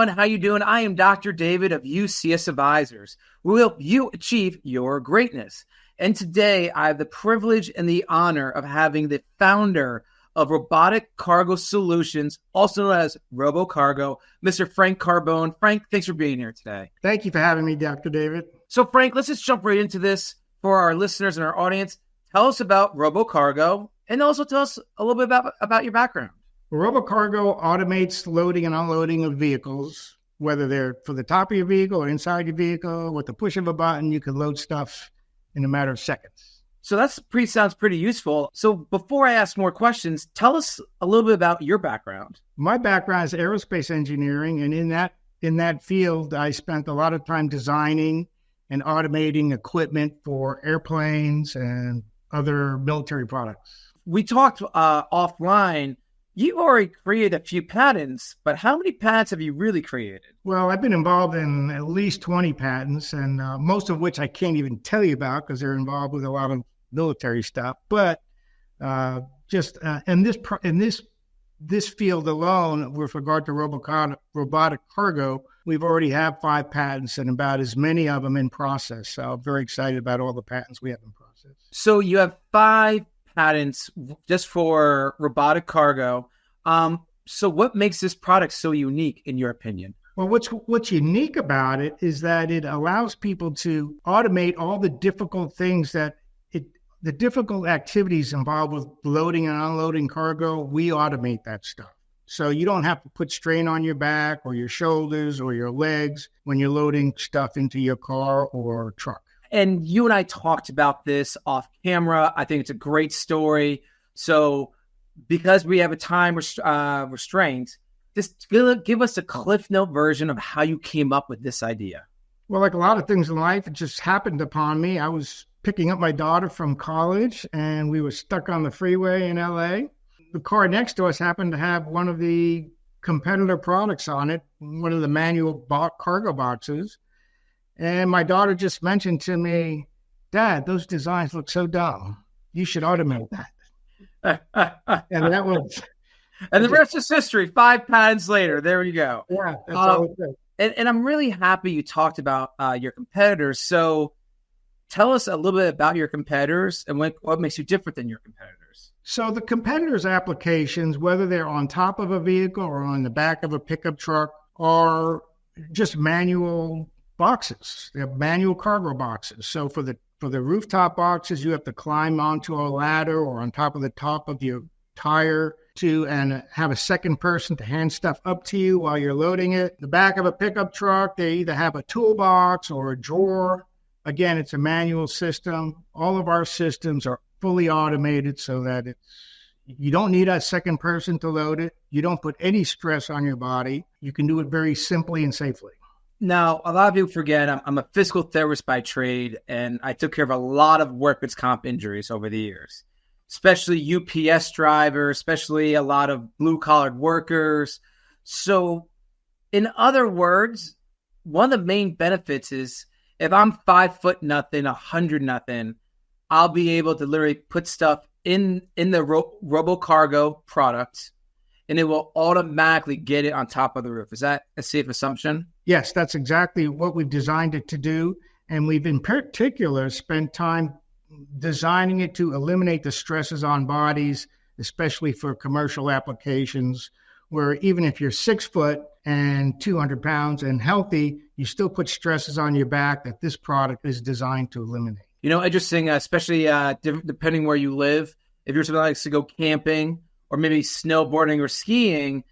everyone. How you doing? I am Dr. David of UCS Advisors. We will help you achieve your greatness. And today I have the privilege and the honor of having the founder of Robotic Cargo Solutions, also known as Robo Cargo, Mr. Frank Carbone. Frank, thanks for being here today. Thank you for having me, Dr. David. So Frank, let's just jump right into this for our listeners and our audience. Tell us about Robo Cargo and also tell us a little bit about your background. Robo Cargo automates loading and unloading of vehicles, whether they're for the top of your vehicle or inside your vehicle. With the push of a button, you can load stuff in a matter of seconds. So sounds pretty useful. So before I ask more questions, tell us a little bit about your background. My background is aerospace engineering, and in that field, I spent a lot of time designing and automating equipment for airplanes and other military products. We talked offline. You already created a few patents, but how many patents have you really created? Well, I've been involved in at least 20 patents, and most of which I can't even tell you about because they're involved with a lot of military stuff. But in this field alone, with regard to robotic cargo, we've already have 5 patents and about as many of them in process. So I'm very excited about all the patents we have in process. So you have 5 patents just for robotic cargo. So what makes this product so unique in your opinion? Well, what's unique about it is that it allows people to automate all the difficult things the difficult activities involved with loading and unloading cargo. We automate that stuff. So you don't have to put strain on your back or your shoulders or your legs when you're loading stuff into your car or truck. And you and I talked about this off camera. I think it's a great story. So because we have a time restraint, just give us a Cliff Note version of how you came up with this idea. Well, like a lot of things in life, it just happened upon me. I was picking up my daughter from college, and we were stuck on the freeway in LA. The car next to us happened to have one of the competitor products on it, one of the manual cargo boxes. And my daughter just mentioned to me, "Dad, those designs look so dumb. You should automate that." And that was... And the rest is history. 5 patents later. There we go. Yeah, that's all it is. And I'm really happy you talked about your competitors. So tell us a little bit about your competitors and what makes you different than your competitors. So the competitors' applications, whether they're on top of a vehicle or on the back of a pickup truck, are just manual boxes. They're manual cargo boxes. So for the rooftop boxes, you have to climb onto a ladder or on top of your tire and have a second person to hand stuff up to you while you're loading it. The back of a pickup truck, they either have a toolbox or a drawer. Again, it's a manual system. All of our systems are fully automated so that you don't need a second person to load it. You don't put any stress on your body. You can do it very simply and safely. Now, a lot of people forget I'm a physical therapist by trade, and I took care of a lot of workers' comp injuries over the years, especially UPS drivers, especially a lot of blue-collared workers. So in other words, one of the main benefits is if I'm 5 foot nothing, 100 nothing, I'll be able to literally put stuff in the Robo Cargo product, and it will automatically get it on top of the roof. Is that a safe assumption? Yes, that's exactly what we've designed it to do. And we've in particular spent time designing it to eliminate the stresses on bodies, especially for commercial applications, where even if you're 6 foot and 200 pounds and healthy, you still put stresses on your back that this product is designed to eliminate. You know, interesting, especially depending where you live. If you're someone that likes to go camping or maybe snowboarding or skiing,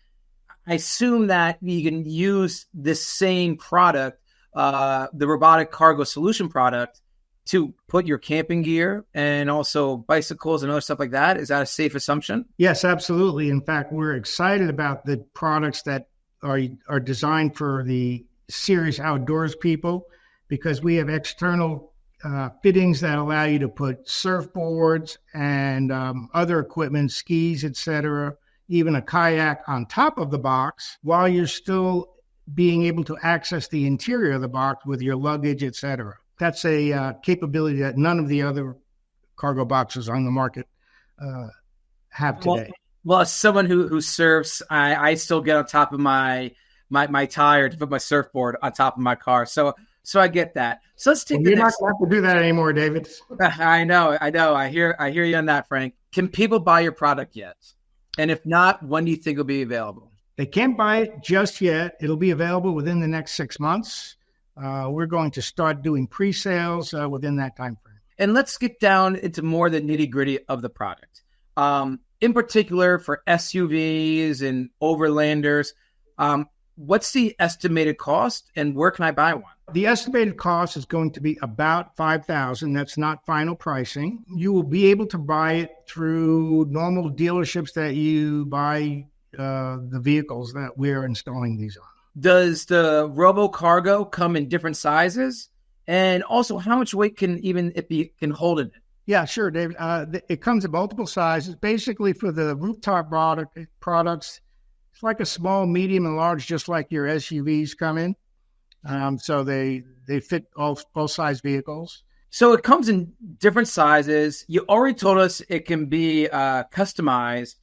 I assume that you can use this same product, the Robotic Cargo Solution product, to put your camping gear and also bicycles and other stuff like that. Is that a safe assumption? Yes, absolutely. In fact, we're excited about the products that are designed for the serious outdoors people, because we have external fittings that allow you to put surfboards and other equipment, skis, etc., even a kayak on top of the box, while you're still being able to access the interior of the box with your luggage, etc. That's a capability that none of the other cargo boxes on the market have today. Well, as someone who surfs, I still get on top of my my tire to put my surfboard on top of my car. So I get that. So let's take You're not going to have to do that anymore, David. I know. I hear you on that, Frank. Can people buy your product yet? And if not, when do you think it'll be available? They can't buy it just yet. It'll be available within the next 6 months. We're going to start doing pre-sales within that time frame. And let's get down into more the nitty-gritty of the product. In particular, for SUVs and overlanders, what's the estimated cost and where can I buy one? The estimated cost is going to be about $5,000. That's not final pricing. You will be able to buy it through normal dealerships that you buy the vehicles that we're installing these on. Does the Robo Cargo come in different sizes? And also, how much weight can hold in it? Yeah, sure, David. It comes in multiple sizes. Basically, for the rooftop products, it's like a small, medium, and large, just like your SUVs come in. So they fit both size vehicles. So it comes in different sizes. You already told us it can be customized.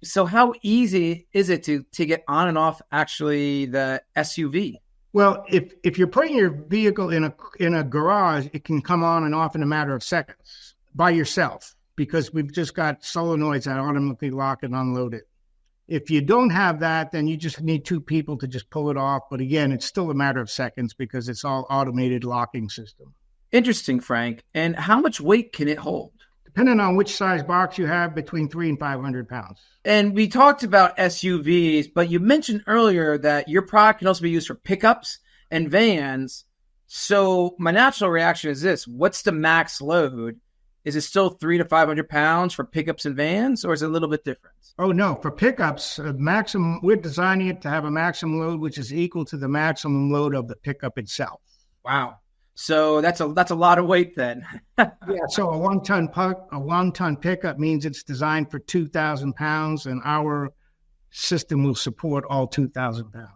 So how easy is it to get on and off actually the SUV? Well, if you're putting your vehicle in a garage, it can come on and off in a matter of seconds by yourself because we've just got solenoids that automatically lock and unload it. If you don't have that, then you just need two people to just pull it off. But again, it's still a matter of seconds because it's all automated locking system. Interesting, Frank. And how much weight can it hold? Depending on which size box you have, between 300 and 500 pounds. And we talked about SUVs, but you mentioned earlier that your product can also be used for pickups and vans. So my natural reaction is this: what's the max load? Is it still 300 to 500 pounds for pickups and vans, or is it a little bit different? Oh, no. For pickups, we're designing it to have a maximum load, which is equal to the maximum load of the pickup itself. Wow. So that's a lot of weight then. Yeah. So a one-ton pickup means it's designed for 2,000 pounds, and our system will support all 2,000 pounds.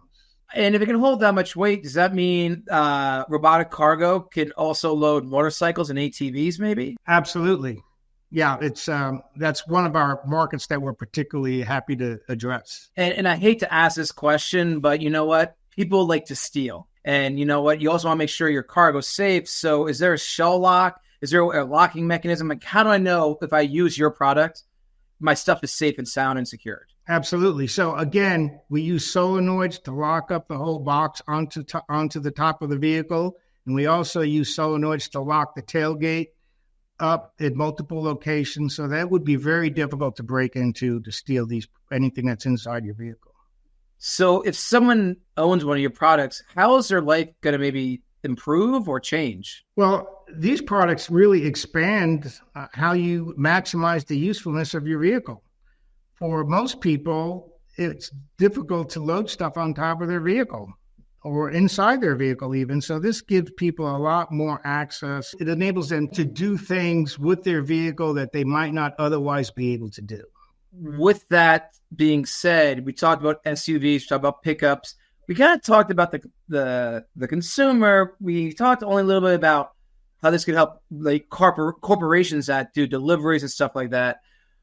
And if it can hold that much weight, does that mean robotic cargo can also load motorcycles and ATVs maybe? Absolutely. Yeah, it's that's one of our markets that we're particularly happy to address. And I hate to ask this question, but you know what? People like to steal. And you know what? You also want to make sure your cargo's safe. So is there a shell lock? Is there a locking mechanism? Like, how do I know if I use your product, my stuff is safe and sound and secured? Absolutely. So again, we use solenoids to lock up the whole box onto the top of the vehicle. And we also use solenoids to lock the tailgate up at multiple locations. So that would be very difficult to break into to steal anything that's inside your vehicle. So if someone owns one of your products, how is their life going to maybe improve or change? Well, these products really expand how you maximize the usefulness of your vehicle. For most people, it's difficult to load stuff on top of their vehicle or inside their vehicle even. So this gives people a lot more access. It enables them to do things with their vehicle that they might not otherwise be able to do. With that being said, we talked about SUVs, we talked about pickups. We kind of talked about the consumer. We talked only a little bit about how this could help like corporations that do deliveries and stuff like that.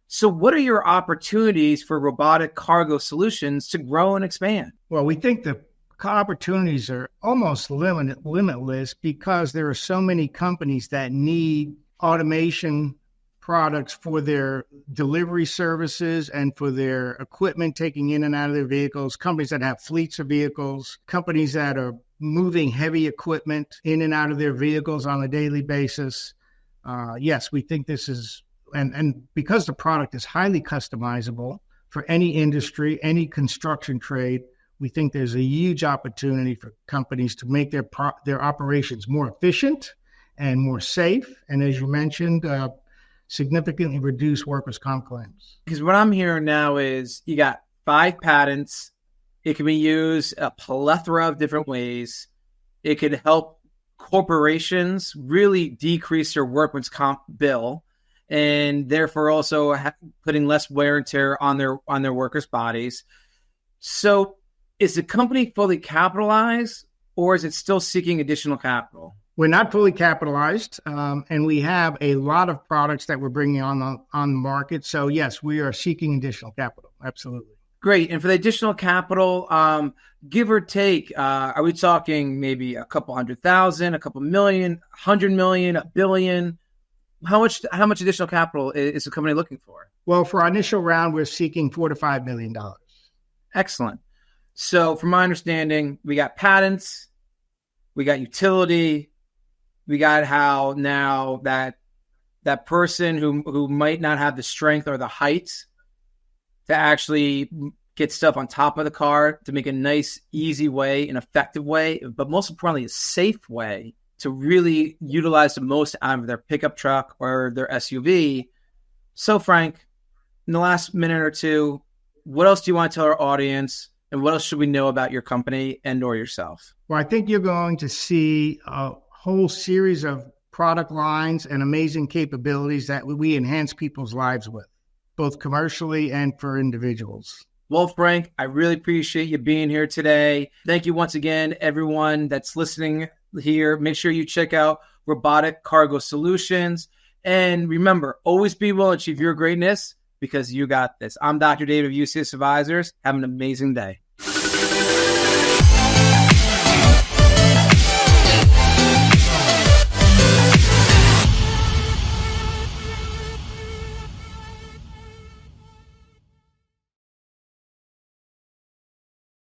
So what are your opportunities for Robotic Cargo Solutions to grow and expand? Well, we think the opportunities are almost limitless because there are so many companies that need automation products for their delivery services and for their equipment taking in and out of their vehicles, companies that have fleets of vehicles, companies that are moving heavy equipment in and out of their vehicles on a daily basis. Yes, we think this is, and because the product is highly customizable for any industry, any construction trade, we think there's a huge opportunity for companies to make their operations more efficient and more safe. And as you mentioned, significantly reduce workers' comp claims. Because what I'm hearing now is you got 5 patents. It can be used a plethora of different ways. It could help corporations really decrease their workers' comp bill and therefore also putting less wear and tear on their workers' bodies. So is the company fully capitalized or is it still seeking additional capital? We're not fully capitalized, and we have a lot of products that we're bringing on the market. So yes, we are seeking additional capital. Absolutely. Great. And for the additional capital, give or take, are we talking maybe a couple 100,000, a couple million, 100 million, $1 billion? How much additional capital is the company looking for? Well, for our initial round, we're seeking $4 to $5 million. Excellent. So from my understanding, we got patents, we got utility, we got how now that person who might not have the strength or the height to actually get stuff on top of the car to make a nice, easy way, an effective way, but most importantly, a safe way to really utilize the most out of their pickup truck or their SUV. So, Frank, in the last minute or two, what else do you want to tell our audience, and what else should we know about your company and or yourself? Well, I think you're going to see a whole series of product lines and amazing capabilities that we enhance people's lives with, both commercially and for individuals. Well, Frank, I really appreciate you being here today. Thank you once again, everyone that's listening here. Make sure you check out Robotic Cargo Solutions. And remember, always be willing to achieve your greatness because you got this. I'm Dr. Dave of UCS Advisors. Have an amazing day.